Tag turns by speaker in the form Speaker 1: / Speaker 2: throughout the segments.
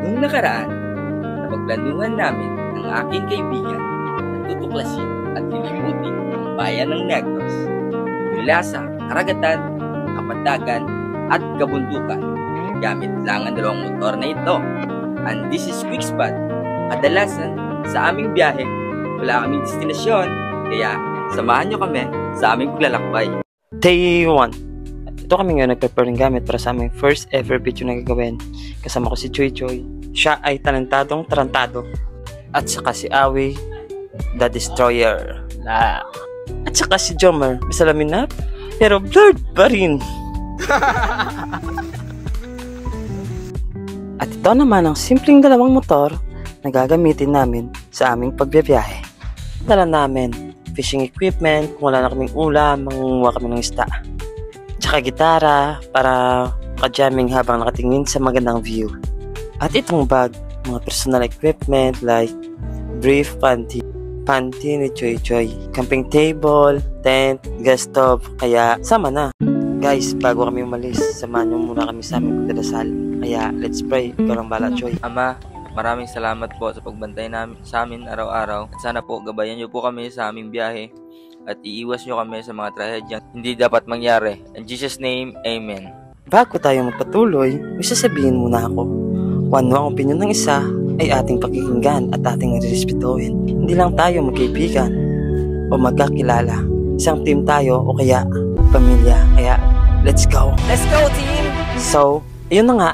Speaker 1: Nung nakaraan, napagplanuhan namin ng aking kaibigan na tutuklasin at lilibutin ang bayan ng Negros mula sa karagatan, kapatagan at kabundukan gamit lang ang dalawang motor na ito. And this is Quick Spot. Kadalasan sa aming biyahe, wala kaming destinasyon, kaya samahan nyo kami sa aming paglalakbay.
Speaker 2: Day 1. Ito kami ngayon nag-prepare ng gamit para sa aming first ever video na gagawin. Kasama ko si Choy Choy. Siya ay talentadong tarantado. At saka si Awi, the Destroyer. At saka si Jomer, may salamin na, pero blurred pa rin. At ito naman ang simpleng dalawang motor na gagamitin namin sa aming pagbibiyahe. Dala namin fishing equipment, kung wala na kaming ulam, mangunguha kami ng isda. Tsaka gitara para makajamming habang nakatingin sa magandang view. At itong bag, mga personal equipment like brief, panty ni Choy Choy, camping table, tent, gas stove, kaya sama na. Guys, bago kami umalis, samahan nyo muna kami sa aming pagdadasal. Kaya let's pray. Ikaw lang bala, Choy.
Speaker 1: Ama, maraming salamat po sa pagbantay sa amin araw-araw. At sana po gabayan niyo po kami sa aming biyahe at iiwas niyo kami sa mga trahedyang hindi dapat mangyari. In Jesus' name, Amen.
Speaker 2: Bago tayo magpatuloy, may sasabihin muna ako. Kung ano ang opinion ng isa ay ating pakikinggan at ating respetuhin. Hindi lang tayo magkaibigan o magkakilala. Isang team tayo o kaya pamilya. Kaya let's go!
Speaker 1: Let's go, team!
Speaker 2: So, ayun na nga.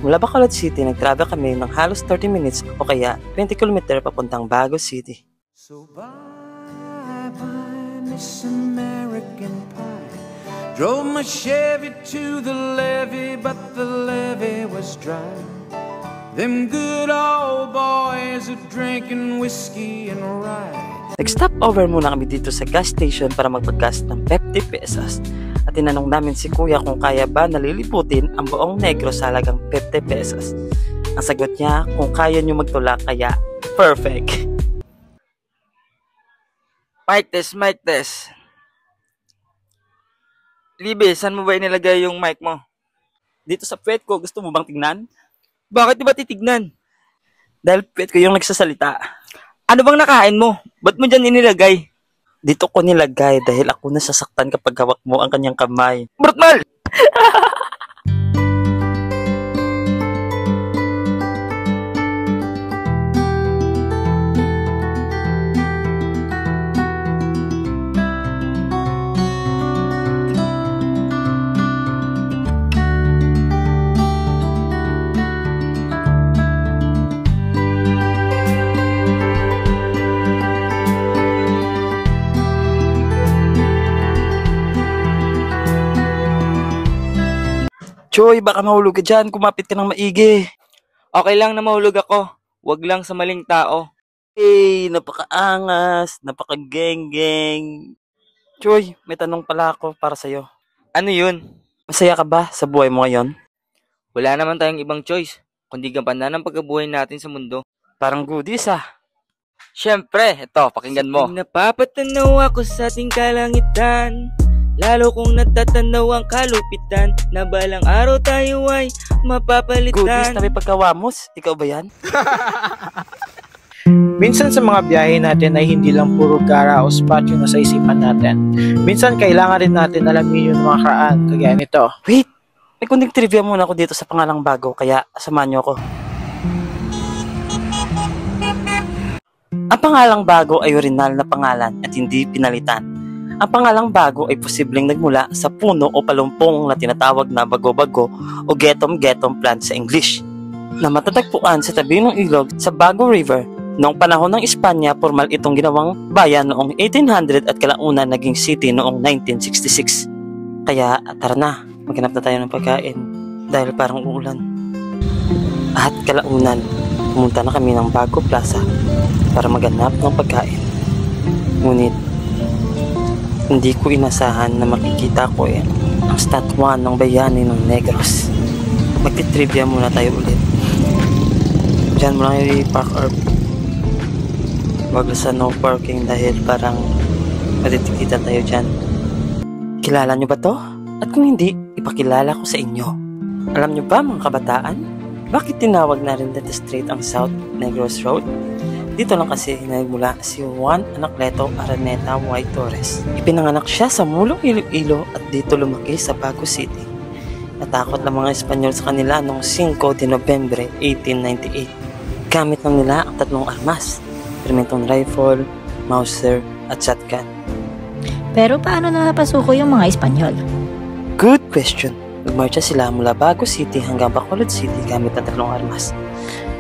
Speaker 2: Mula Bacolod City, nag-travel kami ng halos 30 minutes o kaya 20 km papuntang Baguio City.
Speaker 3: So bye-bye, Miss American Pie. Drove my Chevy to the levee, but the levee was dry. Them good old boys are drinking whiskey and rye.
Speaker 2: Nag-stop over muna kami dito sa gas station para magpagas ng 50 pesos. At tinanong namin si Kuya kung kaya ba naliliputin ang buong Negros sa halagang 50 pesos. Ang sagot niya, kung kaya nyo magtulak, kaya perfect.
Speaker 1: Mic test. Libe, saan mo ba inilagay yung mic mo?
Speaker 2: Dito sa pet ko, gusto mo bang tignan?
Speaker 1: Bakit di ba titignan?
Speaker 2: Dahil pet ko yung nagsasalita.
Speaker 1: Ano bang nakain mo? Ba't mo dyan inilagay?
Speaker 2: Dito ko nilagay dahil ako nasasaktan kapag hawak mo ang kanyang kamay.
Speaker 1: Brutmal!
Speaker 2: Choy, baka mahulog ka dyan. Kumapit ka ng maigi.
Speaker 1: Okay lang na mahulog ako. Wag lang sa maling tao.
Speaker 2: Hey, napakaangas. Napaka-geng-geng. Choy, may tanong pala ako para sa'yo.
Speaker 1: Ano yun?
Speaker 2: Masaya ka ba sa buhay mo ngayon?
Speaker 1: Wala naman tayong ibang choice, kundi gampanan ng pagkabuhay natin sa mundo.
Speaker 2: Parang goodies ah.
Speaker 1: Siyempre, ito, pakinggan mo. Napapatanaw ako sa ating kalangitan, lalo kung natatanaw ang kalupitan, na balang araw tayo ay mapapalitan.
Speaker 2: Goodies na may pagkawamos. Ikaw ba yan?
Speaker 4: Minsan sa mga biyahe natin ay hindi lang puro gara o spot yung nasa isipan natin. Minsan kailangan rin natin alamin yung mga karaan, kagaya nito.
Speaker 2: Wait! May kunting trivia muna ako dito sa pangalang Bago, kaya samahan niyo ako. Ang pangalang Bago ay original na pangalan at hindi pinalitan. Ang pangalang Bago ay posibleng nagmula sa puno o palumpong na tinatawag na bago-bago o getom-getom plant sa English, na matatagpuan sa tabi ng ilog sa Bago River. Noong panahon ng Espanya, formal itong ginawang bayan noong 1800 at kalaunan naging city noong 1966. Kaya tara na, maghanap na tayo ng pagkain dahil parang uulan. At kalaunan, pumunta na kami ng Bago Plaza para maghanap ng pagkain. Ngunit, hindi ko inasahan na makikita ko ang statwan ng bayani ng Negros. Magtitrivia muna tayo ulit. Diyan mo lang i-park or wag sa no parking dahil parang matitikita tayo dyan. Kilala nyo ba to? At kung hindi, ipakilala ko sa inyo. Alam nyo ba mga kabataan? Bakit tinawag na rin dito straight ang South Negros Road? Dito lang kasi nagmula si Juan Anacleto Araneta Y. Torres. Ipinanganak siya sa Mulong Iloilo at dito lumaki sa Baguio City. Natakot ng mga Espanyol sa kanila noong 5 de Nobyembre 1898. Gamit lang nila ang tatlong armas, Remington rifle, Mauser at shotgun.
Speaker 5: Pero paano na napasuko yung mga Espanyol?
Speaker 2: Good question. Nagmarcha sila mula Baguio City hanggang Bacolod City gamit ang tatlong armas.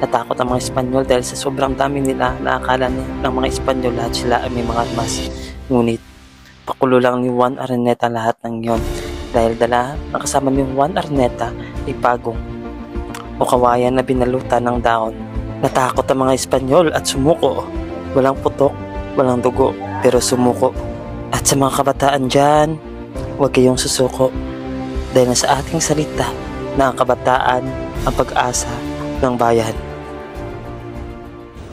Speaker 2: Natakot ang mga Espanyol dahil sa sobrang dami nila na akala ng mga Espanyol lahat sila ay may mga armas. Ngunit, pakulo lang ni Juan Araneta lahat ng yon dahil dala ang kasama ni Juan Araneta ay pagong o kawayan na binalutan ng daon. Natakot ang mga Espanyol at sumuko. Walang putok, walang dugo, pero sumuko. At sa mga kabataan dyan, huwag kayong susuko dahil nasa ating salita na ang kabataan ang pag-asa ng bayan.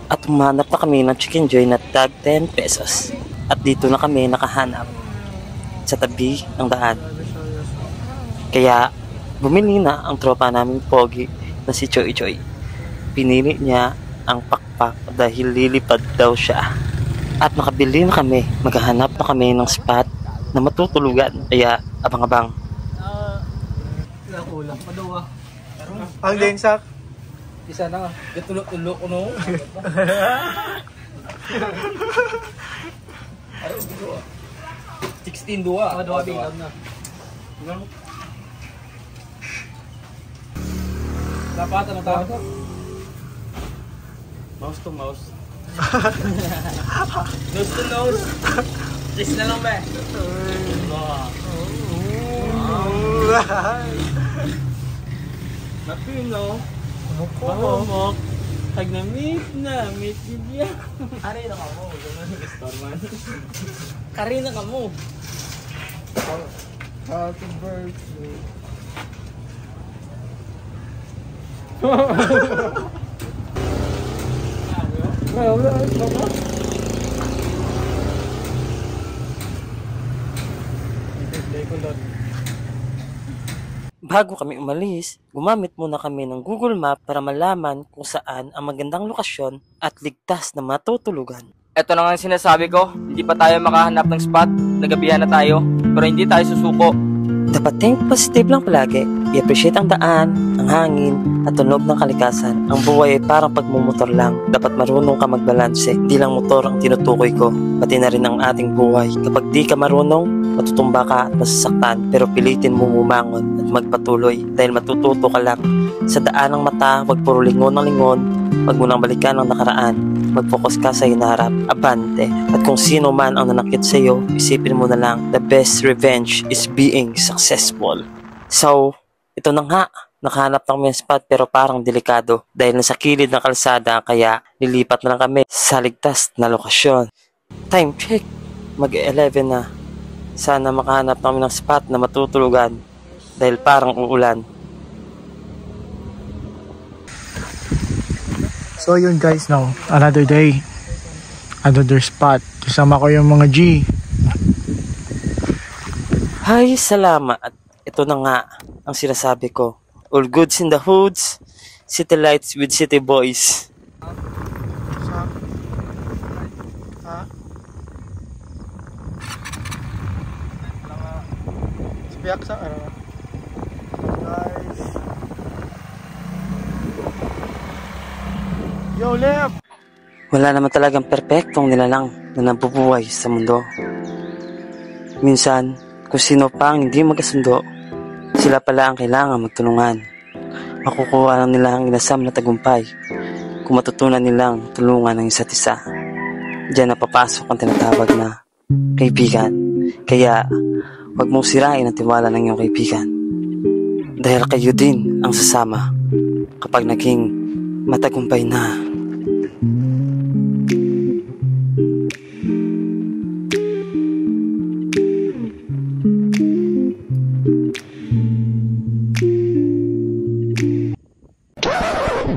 Speaker 2: At humanap na kami ng Chicken Joy na tag 10 pesos. At dito na kami nakahanap sa tabi ng daan. Kaya bumili na ang tropa naming pogi na si Choy Choy. Pinili niya ang pakpak dahil lilipad daw siya. At nakabili na kami, maghahanap na kami ng spot na matutulugan. Kaya abang-abang.
Speaker 4: Ang densak.
Speaker 1: Isa na, gatulok-tulok ko no. Ano, 16 dua. Dua bilang na. Dapat ano tawag? Mouse to mouse. Nose to nose. Kiss na lang ba? Napin no? Mahumok. Tag na meet niya. Ari na ka mo. Gano'n yung storman. Kari na ka mo. Happy birthday.
Speaker 2: Bago kami umalis, gumamit muna kami ng Google Map para malaman kung saan ang magandang lokasyon at ligtas na matutulugan.
Speaker 1: Ito na nga ang sinasabi ko, hindi pa tayo makahanap ng spot, nagabihan na tayo, pero hindi tayo susuko.
Speaker 2: Dapat think positive lang palagi, i-appreciate ang daan, ang hangin, at tunog ng kalikasan. Ang buhay ay parang pagmumotor lang, dapat marunong ka magbalanse. Di lang motor ang tinutukoy ko, pati na rin ang ating buhay. Kapag di ka marunong, matutumba ka at masasaktan, pero pilitin mo bumangon at magpatuloy dahil matututo ka lang. Sa daan ng mata, wag puro lingon ng lingon, wag mo nang balikan ang nakaraan. Mag-focus ka sa hinaharap, abante. At kung sino man ang nanakit sa iyo, isipin mo na lang, the best revenge is being successful. So, ito na nga, nakahanap na kami ng spot pero parang delikado dahil nasa kilid ng kalsada kaya lilipat na lang kami sa ligtas na lokasyon. Time check, mag-11 na. Sana makahanap kami ng spot na matutulugan dahil parang uulan.
Speaker 4: So yun guys, now another day, another spot. Kasama ko yung mga G.
Speaker 2: Hay, salamat. At ito na nga ang sinasabi ko. All goods in the hoods, city lights with city boys.
Speaker 4: Spiyak sa ano? Guys. Yo, Lep!
Speaker 2: Wala naman talagang perpektong nilalang na nabubuhay sa mundo. Minsan, kung sino pa ang hindi magkasundo, sila pala ang kailangan magtulungan. Makukuha lang nila ang inasam na tagumpay kung matutunan nilang tulungan ng isa't isa. Diyan na papasok ang tinatawag na kaibigan. Kaya, huwag mong sirain ang tiwala ng iyong kaibigan. Dahil kayo din ang sasama kapag naging matagumpay na.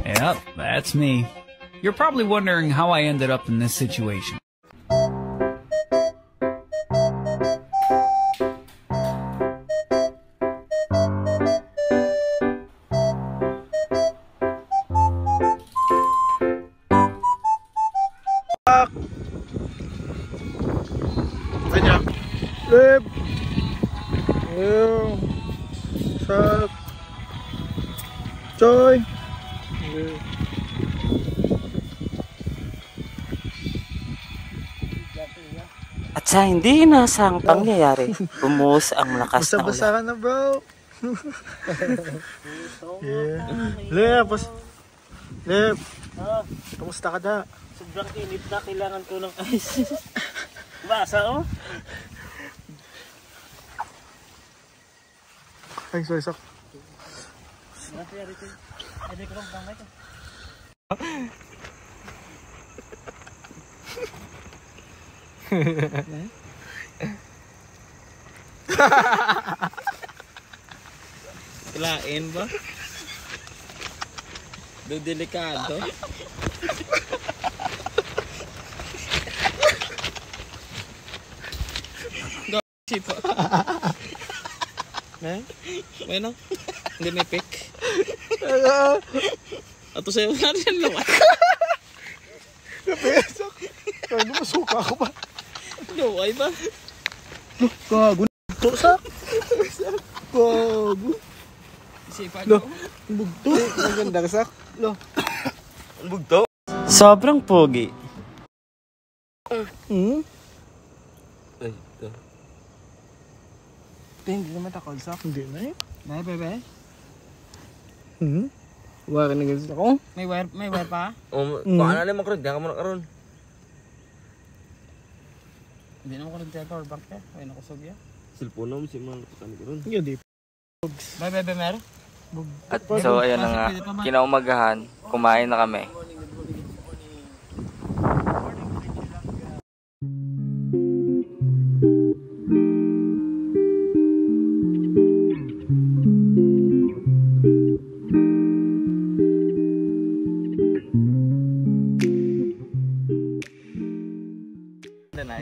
Speaker 6: Yep, that's me. You're probably wondering how I ended up in this situation.
Speaker 4: Kanya. Lip. Yung. Sak. Choy.
Speaker 2: At sa hindi inaasahang pangyayari, bumuhos ang lakas ng
Speaker 4: Basa-basa
Speaker 2: ulan.
Speaker 4: ka na, bro. Yeah. Lip. Lip. Kamusta ka da?
Speaker 2: Sobrang init na, kailangan ko ng ice. Basa, oh.
Speaker 4: Ay, sorry, sak.
Speaker 2: Kilain ba? Delikado. Sipa. Bueno, hindi may pick. Ato sa'yo na rin lawan.
Speaker 4: Ano, masuka ako ba?
Speaker 2: Laway ba?
Speaker 4: Gago. Bugto, sak. Gago.
Speaker 2: Sipa
Speaker 4: Lo, bugto. Maganda ka, sak. Lo.
Speaker 1: Bugto.
Speaker 2: Sobrang pogi.
Speaker 4: Hmm?
Speaker 1: Ay, ito.
Speaker 4: Hindi naman takol, sak. Hindi na eh. Nay, bebe. Hmm? Wala ka na ganito ako.
Speaker 7: May wire pa?
Speaker 1: Paano na naman karon? Diyan ka muna karon.
Speaker 7: Hindi naman ko nag-power bank eh. Ay, nakusog yan.
Speaker 1: Cellphone mo si mga karon karon.
Speaker 4: Hindi.
Speaker 7: May bebe mer?
Speaker 1: At so ayan na nga, kinaumagahan, kumain na kami.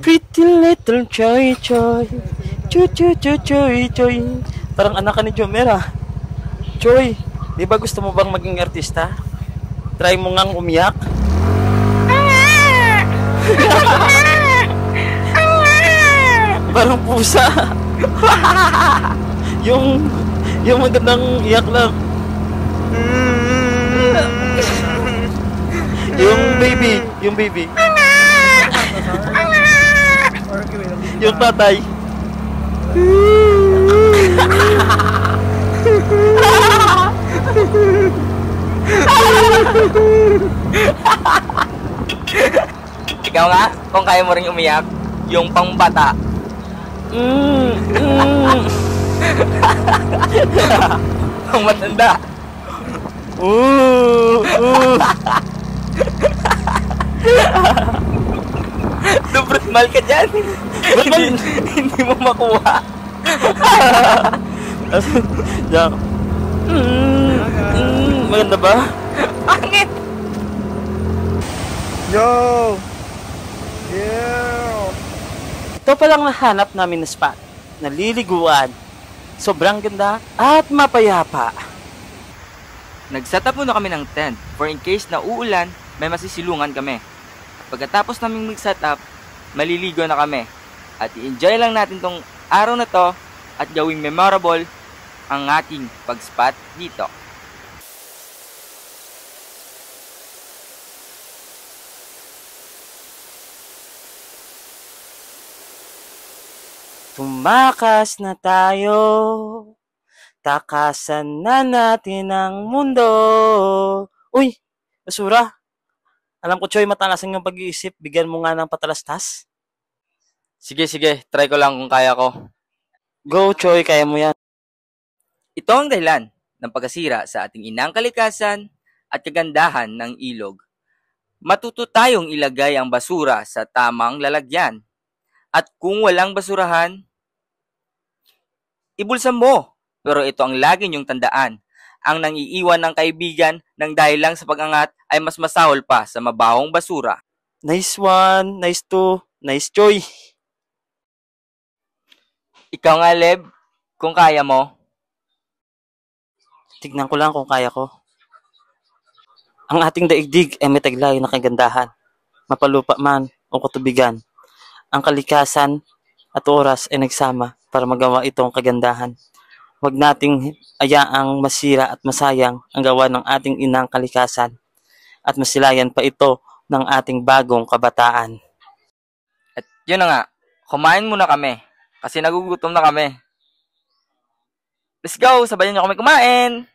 Speaker 2: Pretty little Choy Choy. Choy Choy Choy Choy Choy. Parang anak ka ni Jomera. Choy, di ba gusto mo bang maging artista? Try mo ngang umiyak. Parang pusa. yung magandang iyak lang. yung baby. Yung tatay.
Speaker 1: Ikaw nga, kung kaya mo ring umiyak, yung pangbata. Pang matanda. Sobrang mal ka dyan. Hindi mo makuha.
Speaker 2: Diyan. Maganda ba?
Speaker 1: Pangit.
Speaker 4: Yo! Yeah!
Speaker 2: Ito palang nahanap namin na spot. Naliliguan. Sobrang ganda at mapayapa.
Speaker 1: Nag-set up muna kami ng tent for in case na uulan, may masisilungan kami. Pagkatapos naming mag-set up, maliligo na kami. At i-enjoy lang natin tong araw na to at gawing memorable ang ating pag-spot dito.
Speaker 2: Tumakas na tayo. Takasan na natin ang mundo. Uy, basura. Alam ko, Choy, matalasan yung pag-iisip. Bigyan mo nga ng patalastas.
Speaker 1: Sige, try ko lang kung kaya ko.
Speaker 2: Go, Choy, kaya mo yan.
Speaker 1: Ito ang dahilan ng pagkasira sa ating inang kalikasan at kagandahan ng ilog. Matuto tayong ilagay ang basura sa tamang lalagyan. At kung walang basurahan, ibulsan mo. Pero ito ang lagi niyong tandaan. Ang nangiiwan ng kaibigan ng dahil lang sa pag-angat ay mas masahol pa sa mabahong basura.
Speaker 2: Nice one, nice two, nice Choy.
Speaker 1: Ikaw nga, Leb, kung kaya mo.
Speaker 2: Tignan ko lang kung kaya ko. Ang ating daigdig ay may taglay na kagandahan. mapalupa man o katubigan. Ang kalikasan at oras ay nagsama para magawa itong kagandahan. Huwag nating ayaang masira at masayang ang gawa ng ating inang kalikasan at masilayan pa ito ng ating bagong kabataan.
Speaker 1: At yun na nga, kumain muna kami kasi nagugutom na kami. Let's go! Sabayan niyo kami kumain!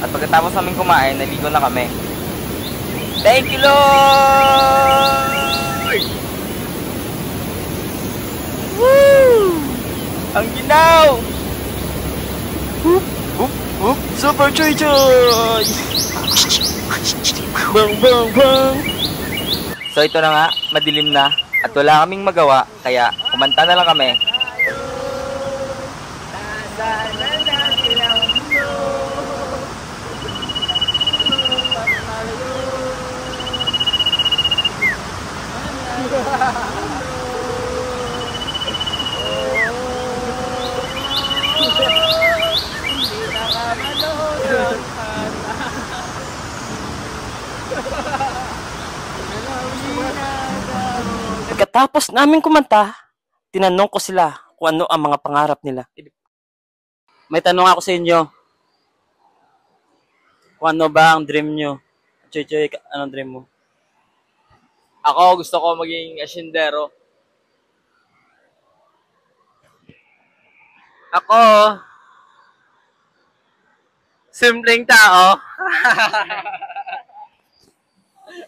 Speaker 1: At pagkatapos namin kumain, naligo na kami. Thank you, Lord! Woo! Ang ginaw!
Speaker 2: Whoop, whoop, whoop, super choy choy! Bang, bang, bang!
Speaker 1: So ito na nga, madilim na at wala kaming magawa, kaya kumanta na lang kami.
Speaker 2: Pagkatapos namin kumanta, tinanong ko sila kung ano ang mga pangarap nila. May tanong ako sa inyo. Kung ano ba ang dream nyo? Choy Choy, anong dream mo?
Speaker 7: Ako, gusto ko maging asyendero.
Speaker 2: Ako, simpleng tao.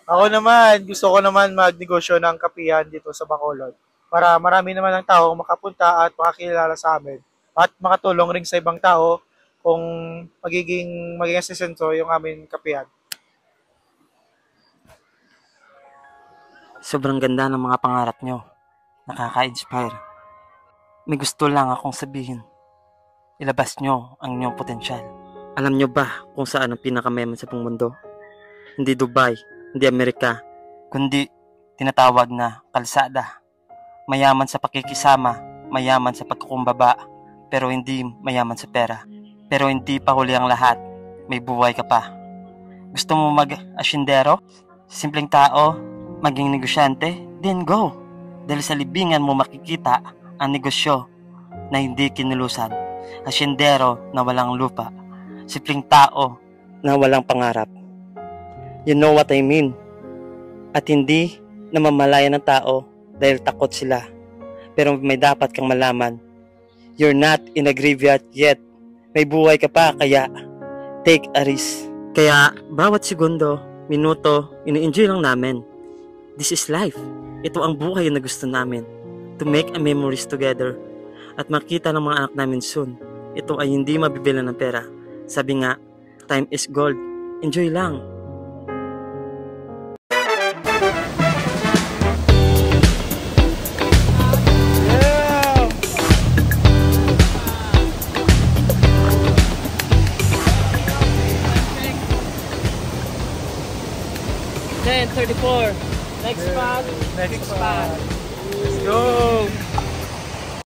Speaker 4: Ako naman, gusto ko naman magnegosyo ng kapihan dito sa Bacolod para marami naman ang tao makapunta at makakilala sa amin at makatulong rin sa ibang tao kung magiging asesento yung aming kapihan.
Speaker 2: Sobrang ganda ng mga pangarap nyo. Nakaka-inspire. May gusto lang akong sabihin. Ilabas nyo ang inyong potensyal. Alam nyo ba kung saan ang pinakamayaman sa buong mundo? Hindi Dubai, hindi Amerika, kundi tinatawag na kalsada. Mayaman sa pakikisama, mayaman sa pagkukumbaba, pero hindi mayaman sa pera. Pero hindi pa huli ang lahat, may buhay ka pa. Gusto mo mag-asyendero? Simpleng tao? Maging negosyante? Then go! Dahil sa libingan mo makikita ang negosyo na hindi kinulusan. Asyendero na walang lupa. Simpleng tao na walang pangarap. You know what I mean? At hindi namamalayan ng tao dahil takot sila. Pero may dapat kang malaman. You're not in a graveyard yet. May buhay ka pa, kaya take a risk. Kaya bawat segundo, minuto, ini-enjoy lang namin. This is life. Ito ang buhay na gusto namin. To make a memories together. At makita ng mga anak namin soon. Ito ay hindi mabibilan ng pera. Sabi nga, time is gold. Enjoy lang.
Speaker 4: Then 34. Next spot. Next spot. Let's go.